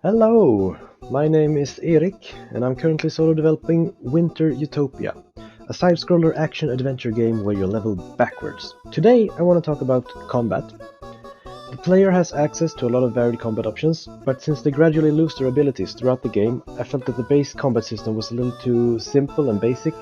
Hello, my name is Erik, and I'm currently solo developing Winter Utopia, a side-scroller action-adventure game where you level backwards. Today I want to talk about combat. The player has access to a lot of varied combat options, but since they gradually lose their abilities throughout the game, I felt that the base combat system was a little too simple and basic.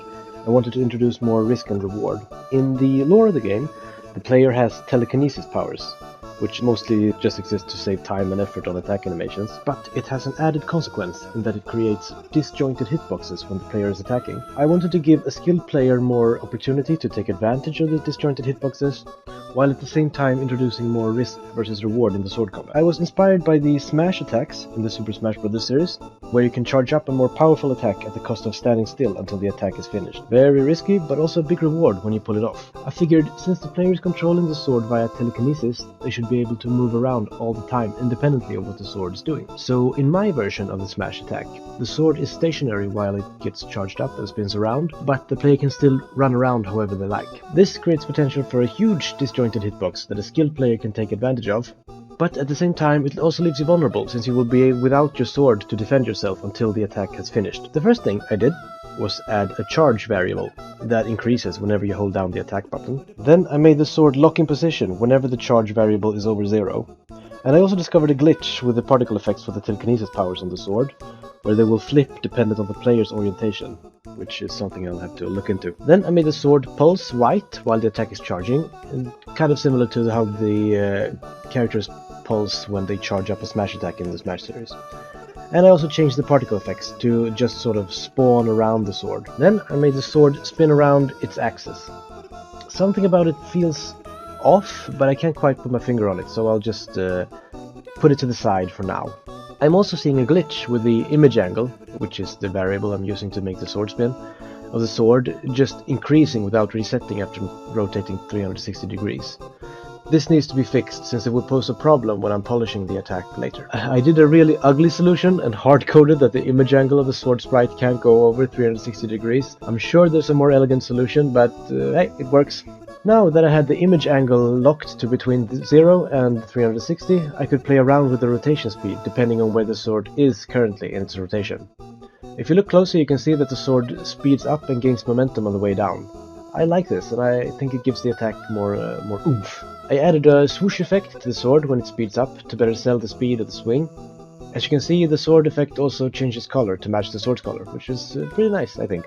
I wanted to introduce more risk and reward. In the lore of the game, the player has telekinesis powers, which mostly just exists to save time and effort on attack animations, but it has an added consequence in that it creates disjointed hitboxes when the player is attacking. I wanted to give a skilled player more opportunity to take advantage of the disjointed hitboxes, while at the same time introducing more risk versus reward in the sword combat. I was inspired by the smash attacks in the Super Smash Bros. Series, where you can charge up a more powerful attack at the cost of standing still until the attack is finished. Very risky, but also a big reward when you pull it off. I figured since the player is controlling the sword via telekinesis, they should be able to move around all the time independently of what the sword is doing. So in my version of the smash attack, the sword is stationary while it gets charged up and spins around, but the player can still run around however they like. This creates potential for a huge disjointed hitbox that a skilled player can take advantage of, but at the same time it also leaves you vulnerable since you will be without your sword to defend yourself until the attack has finished. The first thing I did was add a charge variable that increases whenever you hold down the attack button. Then I made the sword lock in position whenever the charge variable is over 0. And I also discovered a glitch with the particle effects for the telekinesis powers on the sword, where they will flip dependent on the player's orientation, which is something I'll have to look into. Then I made the sword pulse white while the attack is charging, and kind of similar to how the characters pulse when they charge up a smash attack in the Smash series. And I also changed the particle effects to just sort of spawn around the sword. Then I made the sword spin around its axis. Something about it feels off, but I can't quite put my finger on it, so I'll just put it to the side for now. I'm also seeing a glitch with the image angle, which is the variable I'm using to make the sword spin, of the sword just increasing without resetting after rotating 360 degrees. This needs to be fixed since it will pose a problem when I'm polishing the attack later. I did a really ugly solution and hard-coded that the image angle of the sword sprite can't go over 360 degrees. I'm sure there's a more elegant solution, but hey, it works. Now that I had the image angle locked to between 0 and 360, I could play around with the rotation speed depending on where the sword is currently in its rotation. If you look closer, you can see that the sword speeds up and gains momentum on the way down. I like this, and I think it gives the attack more oomph. I added a swoosh effect to the sword when it speeds up to better sell the speed of the swing. As you can see, the sword effect also changes color to match the sword's color, which is pretty nice, I think.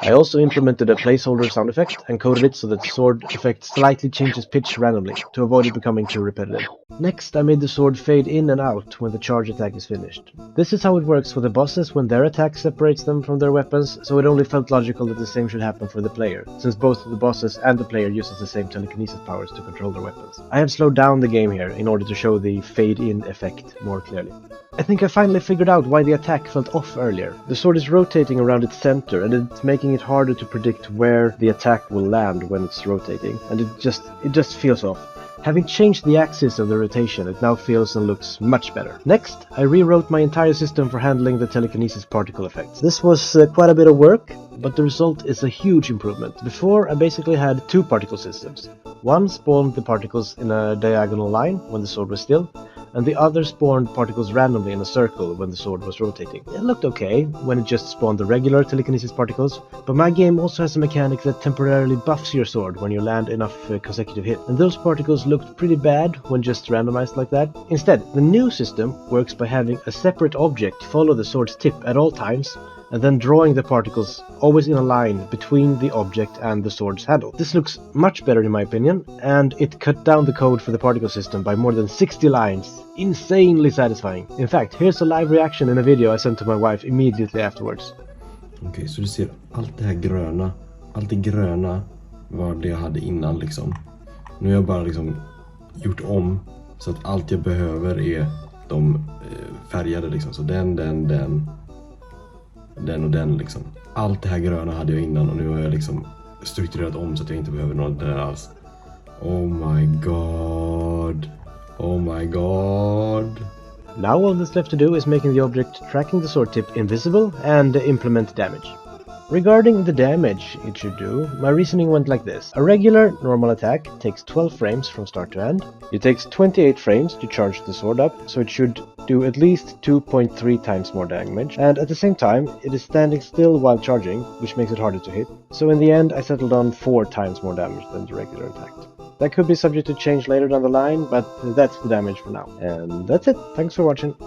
I also implemented a placeholder sound effect and coded it so that the sword effect slightly changes pitch randomly to avoid it becoming too repetitive. Next, I made the sword fade in and out when the charge attack is finished. This is how it works for the bosses when their attack separates them from their weapons, so it only felt logical that the same should happen for the player, since both the bosses and the player uses the same telekinesis powers to control their weapons. I have slowed down the game here in order to show the fade-in effect more clearly. I think I finally figured out why the attack felt off earlier. The sword is rotating around its center, and it's making it harder to predict where the attack will land when it's rotating, and it just feels off. Having changed the axis of the rotation, it now feels and looks much better. Next, I rewrote my entire system for handling the telekinesis particle effects. This was quite a bit of work, but the result is a huge improvement. Before, I basically had two particle systems. One spawned the particles in a diagonal line when the sword was still, and the other spawned particles randomly in a circle when the sword was rotating. It looked okay when it just spawned the regular telekinesis particles, but my game also has a mechanic that temporarily buffs your sword when you land enough consecutive hits, and those particles looked pretty bad when just randomized like that. Instead, the new system works by having a separate object follow the sword's tip at all times, and then drawing the particles always in a line between the object and the sword's handle. This looks much better in my opinion, and it cut down the code for the particle system by more than 60 lines. Insanely satisfying. In fact, here's a live reaction in a video I sent to my wife immediately afterwards. Okej, så du ser allt det här gröna. Allt det gröna var det jag hade innan liksom. Nu har jag bara liksom gjort om så att allt jag behöver är de färgade liksom. Så den och den liksom. Allt det här gröna hade jag innan och nu har jag liksom strukturerat om så att jag inte behöver något där alls. Oh my god. Oh my god. Now all that's left to do is making the object tracking the sword tip invisible and implement damage. Regarding the damage it should do, my reasoning went like this. A regular normal attack takes 12 frames from start to end. It takes 28 frames to charge the sword up, so it should do at least 2.3 times more damage, and at the same time it is standing still while charging, which makes it harder to hit. So in the end I settled on 4 times more damage than the regular attack. That could be subject to change later down the line, but that's the damage for now. And that's it. Thanks for watching.